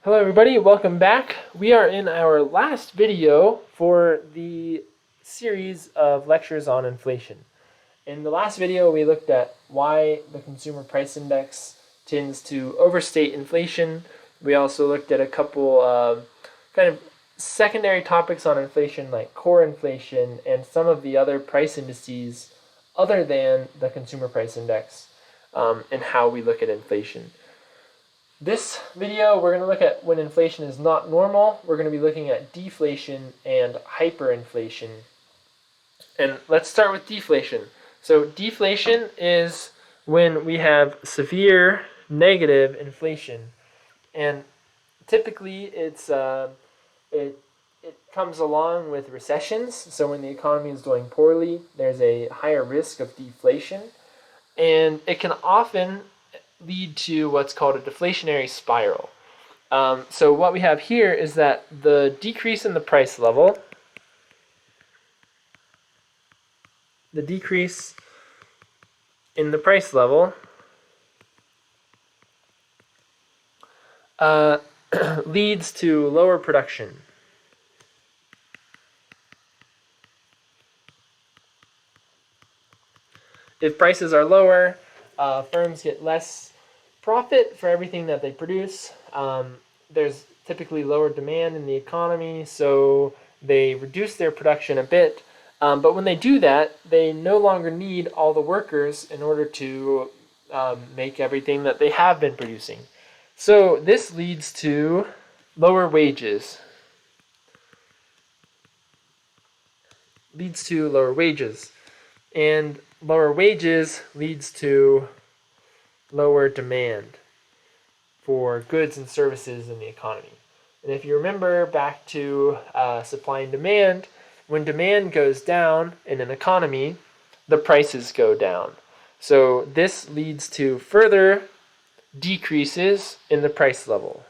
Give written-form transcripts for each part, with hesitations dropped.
Hello everybody, welcome back. We are in our last video for the series of lectures on inflation. In the last video we looked at why the consumer price index tends to overstate inflation. We also looked at a couple kind of secondary topics on inflation like core inflation and some of the other price indices other than the consumer price index and how we look at inflation. This video, we're going to look at when inflation is not normal. We're going to be looking at deflation and hyperinflation. And let's start with deflation. So deflation is when we have severe negative inflation. And typically it comes along with recessions. So when the economy is doing poorly, there's a higher risk of deflation. And it can often lead to what's called a deflationary spiral. So what we have here is that the decrease in the price level, leads to lower production. If prices are lower, firms get less profit for everything that they produce. There's typically lower demand in the economy, so they reduce their production a bit. But when they do that, they no longer need all the workers in order to make everything that they have been producing. So this leads to lower wages. And lower wages leads to lower demand for goods and services in the economy. And if you remember back to supply and demand, when demand goes down in an economy, the prices go down. So this leads to further decreases in the price level.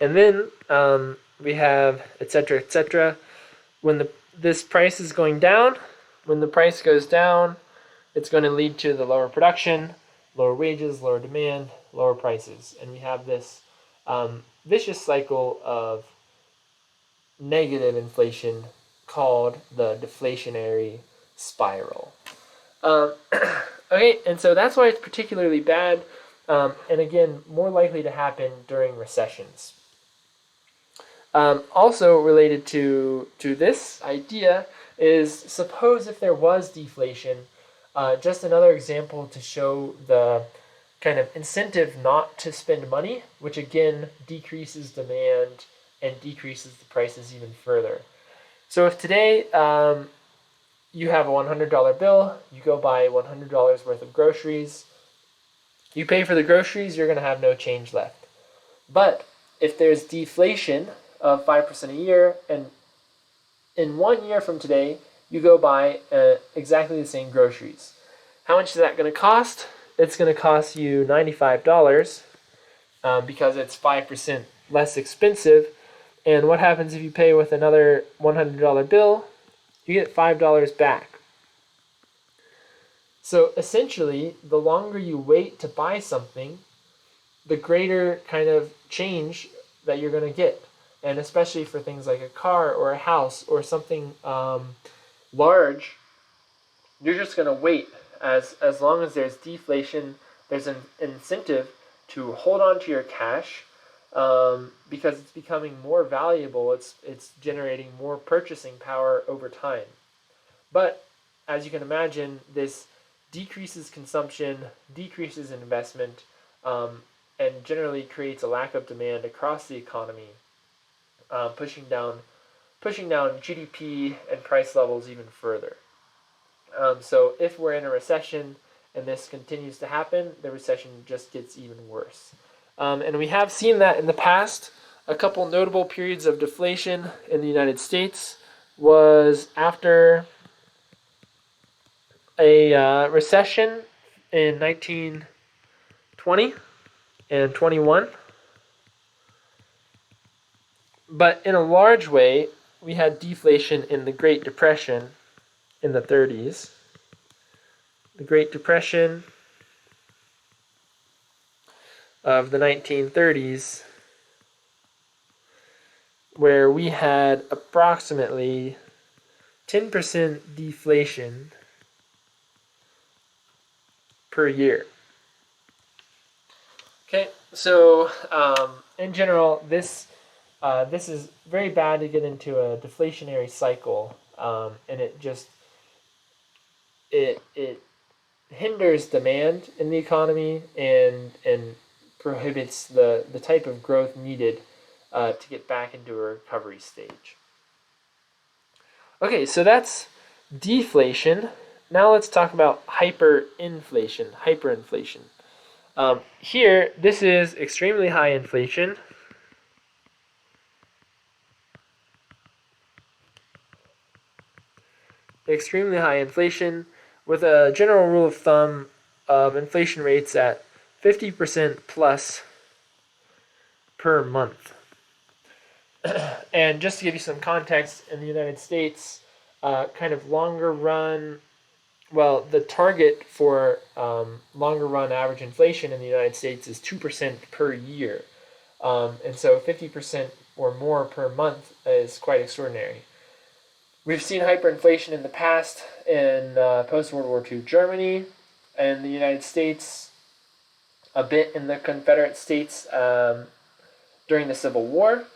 And then we have etc. etc. When this price is going down, when the price goes down, it's going to lead to the lower production, lower wages, lower demand, lower prices. And we have this vicious cycle of negative inflation called the deflationary spiral. Okay, and so that's why it's particularly bad, and again, more likely to happen during recessions. Also related to this idea is, suppose if there was deflation, just another example to show the kind of incentive not to spend money, which again decreases demand and decreases the prices even further. So if today you have a $100 bill, you go buy $100 worth of groceries, you pay for the groceries, you're going to have no change left. But if there's deflation of 5% a year, and in 1 year from today, you go buy exactly the same groceries. How much is that going to cost? It's going to cost you $95 because it's 5% less expensive. And what happens if you pay with another $100 bill? You get $5 back. So essentially, the longer you wait to buy something, the greater kind of change that you're going to get. And especially for things like a car or a house or something large, you're just going to wait. As long as there's deflation, there's an incentive to hold on to your cash because it's becoming more valuable. It's generating more purchasing power over time. But as you can imagine, this decreases consumption, decreases investment, and generally creates a lack of demand across the economy, pushing down GDP and price levels even further. So if we're in a recession and this continues to happen, the recession just gets even worse. And we have seen that in the past. A couple notable periods of deflation in the United States was after a recession in 1920 and 21. But in a large way, we had deflation in the Great Depression in the 30s. The Great Depression of the 1930s, where we had approximately 10% deflation per year. Okay, so in general, this is very bad to get into a deflationary cycle, and it hinders demand in the economy and prohibits the type of growth needed to get back into a recovery stage. Okay, so that's deflation. Now let's talk about hyperinflation. Here, this is extremely high inflation. Extremely high inflation with a general rule of thumb of inflation rates at 50% plus per month. And just to give you some context, in the United States, kind of longer run, well, the target for longer run average inflation in the United States is 2% per year. And so 50% or more per month is quite extraordinary. We've seen hyperinflation in the past in post-World War II Germany, and the United States, a bit in the Confederate States during the Civil War.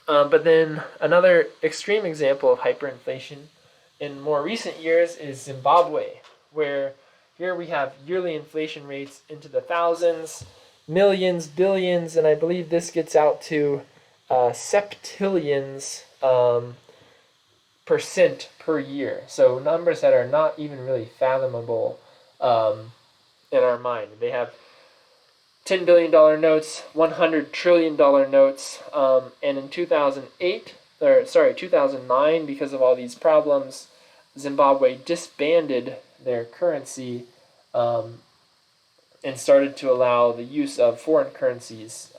But then another extreme example of hyperinflation in more recent years is Zimbabwe, where here we have yearly inflation rates into the thousands, millions, billions, and I believe this gets out to septillions percent per year. So numbers that are not even really fathomable in our mind. They have $10 billion notes, $100 trillion notes, and in 2009, because of all these problems, Zimbabwe disbanded their currency and started to allow the use of foreign currencies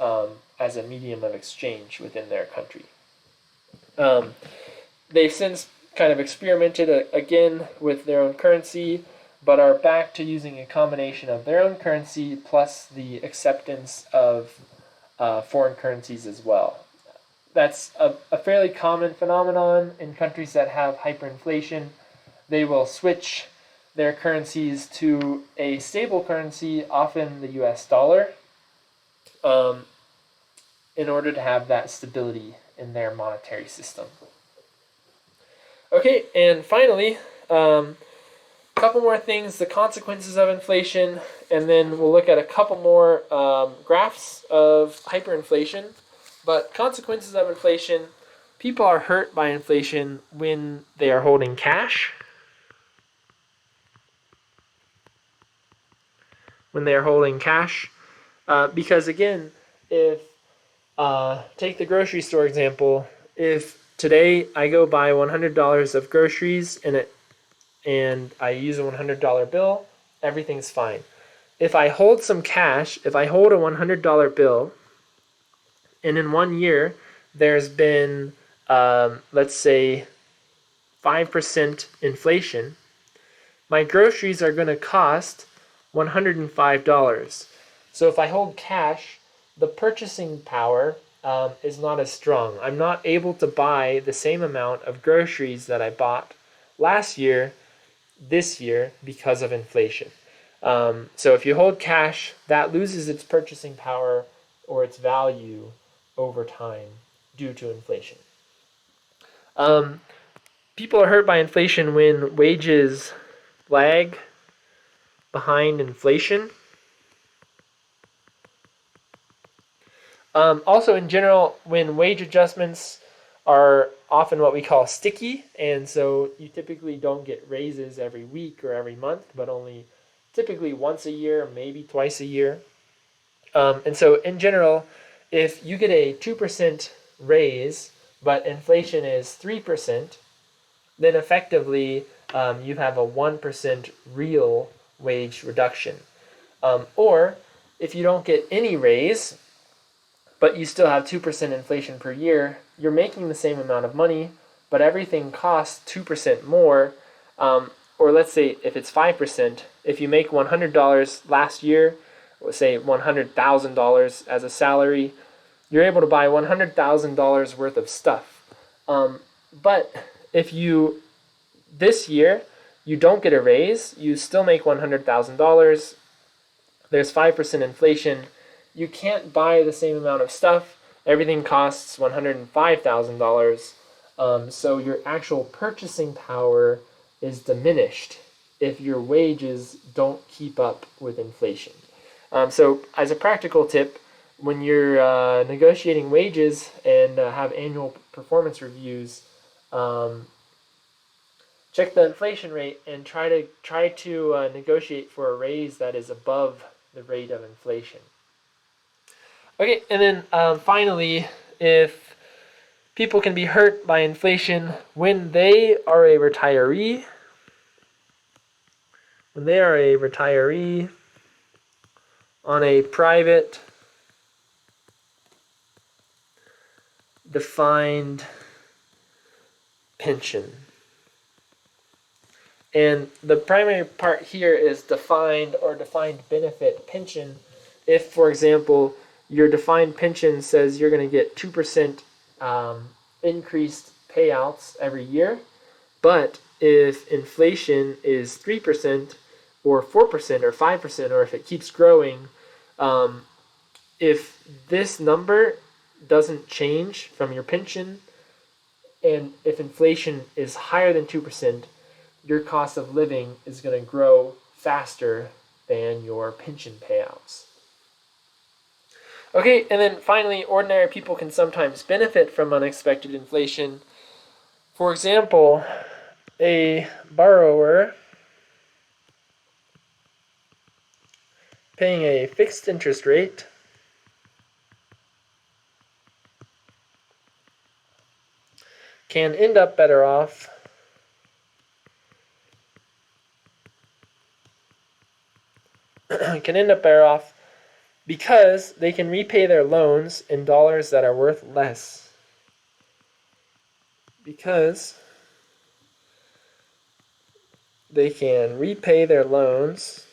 as a medium of exchange within their country. They've since kind of experimented again with their own currency, but are back to using a combination of their own currency plus the acceptance of foreign currencies as well. That's a fairly common phenomenon in countries that have hyperinflation. They will switch their currencies to a stable currency, often the US dollar, in order to have that stability in their monetary system. Okay, and finally, a couple more things, the consequences of inflation, and then we'll look at a couple more graphs of hyperinflation. But consequences of inflation, people are hurt by inflation when they are holding cash. Because again, if take the grocery store example, if today I go buy $100 of groceries and I use a $100 bill, everything's fine. If I hold some cash, if I hold a $100 bill, and in 1 year there's been, let's say, 5% inflation, my groceries are going to cost $105. So if I hold cash, the purchasing power is not as strong. I'm not able to buy the same amount of groceries that I bought last year, this year, because of inflation. So if you hold cash, that loses its purchasing power or its value over time due to inflation. People are hurt by inflation when wages lag behind inflation. Also, in general, when wage adjustments are often what we call sticky, and so you typically don't get raises every week or every month, but only typically once a year, maybe twice a year. And so in general, if you get a 2% raise, but inflation is 3%, then effectively you have a 1% real wage reduction. Or if you don't get any raise, but you still have 2% inflation per year, you're making the same amount of money, but everything costs 2% more. Or let's say if it's 5%, if you make $100 last year, say $100,000 as a salary, you're able to buy $100,000 worth of stuff. But if you, this year, you don't get a raise, you still make $100,000, there's 5% inflation, you can't buy the same amount of stuff, everything costs $105,000, so your actual purchasing power is diminished if your wages don't keep up with inflation. So as a practical tip, when you're negotiating wages and have annual performance reviews, check the inflation rate and try to negotiate for a raise that is above the rate of inflation. Okay, and then finally, if people can be hurt by inflation when they are a retiree, on a private defined pension. And the primary part here is defined or defined benefit pension. If, for example, your defined pension says you're going to get 2% increased payouts every year, but if inflation is 3% or 4% or 5%, or if it keeps growing, if this number doesn't change from your pension, and if inflation is higher than 2%, your cost of living is going to grow faster than your pension payouts. Okay, and then finally, ordinary people can sometimes benefit from unexpected inflation. For example, a borrower paying a fixed interest rate can end up better off because they can repay their loans in dollars that are worth less. Because they can repay their loans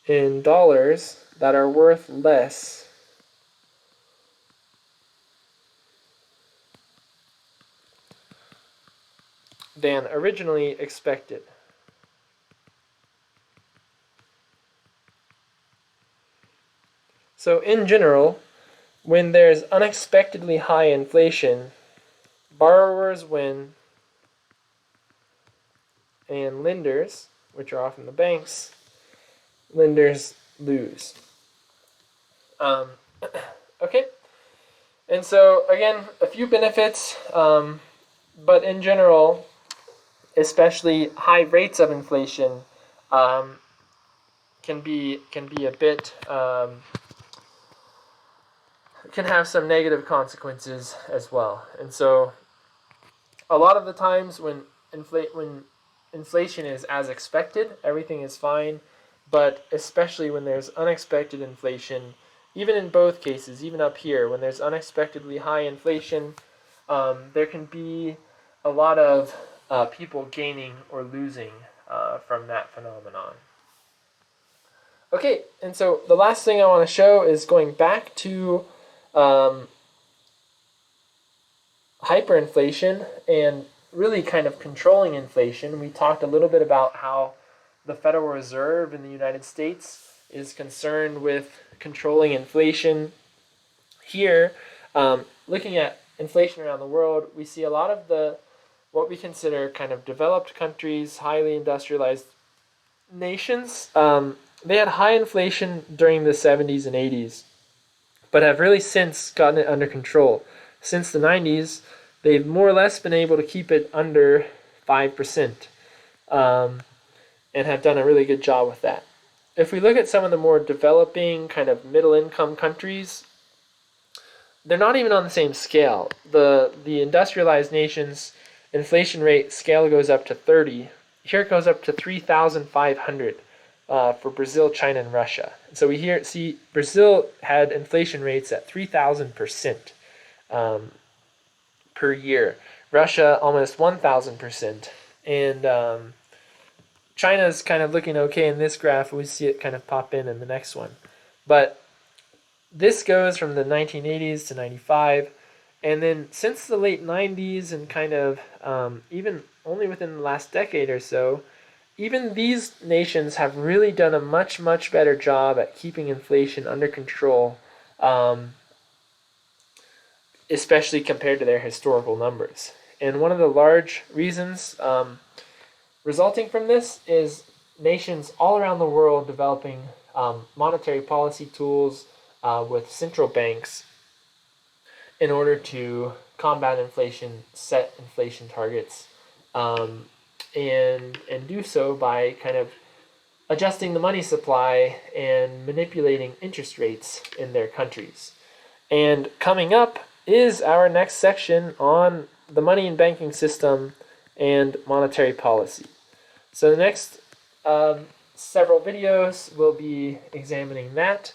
in dollars that are worth less than originally expected. So in general, when there's unexpectedly high inflation, borrowers win and lenders, which are often the banks, lenders lose. Okay, and so again, a few benefits, but in general, especially high rates of inflation can be a bit can have some negative consequences as well. And so a lot of the times when inflation is as expected, everything is fine, but especially when there's unexpected inflation, even in both cases, even up here, when there's unexpectedly high inflation, there can be a lot of people gaining or losing from that phenomenon. Okay, and so the last thing I want to show is going back to hyperinflation and really kind of controlling inflation. We talked a little bit about how the Federal Reserve in the United States is concerned with controlling inflation. Here, looking at inflation around the world, we see a lot of what we consider kind of developed countries, highly industrialized nations. They had high inflation during the 70s and 80s, but have really since gotten it under control. Since the 90s, they've more or less been able to keep it under 5%, and have done a really good job with that. If we look at some of the more developing kind of middle-income countries, they're not even on the same scale. The industrialized nations' inflation rate scale goes up to 30. Here it goes up to 3,500. for Brazil, China, and Russia. So we see Brazil had inflation rates at 3,000% per year. Russia almost 1,000%, and China's kind of looking okay in this graph. We see it kind of pop in the next one, but this goes from the 1980s to 95, and then since the late 90s and kind of even only within the last decade or so, even these nations have really done a much, much better job at keeping inflation under control, especially compared to their historical numbers. And one of the large reasons resulting from this is nations all around the world developing monetary policy tools with central banks in order to combat inflation, set inflation targets, and do so by kind of adjusting the money supply and manipulating interest rates in their countries. And coming up is our next section on the money and banking system and monetary policy. So the next several videos will be examining that.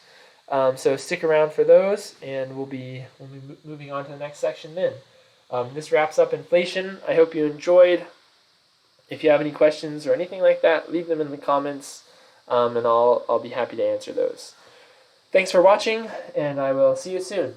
So stick around for those, and we'll be moving on to the next section then. This wraps up inflation. I hope you enjoyed. If you have any questions or anything like that, leave them in the comments, and I'll be happy to answer those. Thanks for watching, and I will see you soon.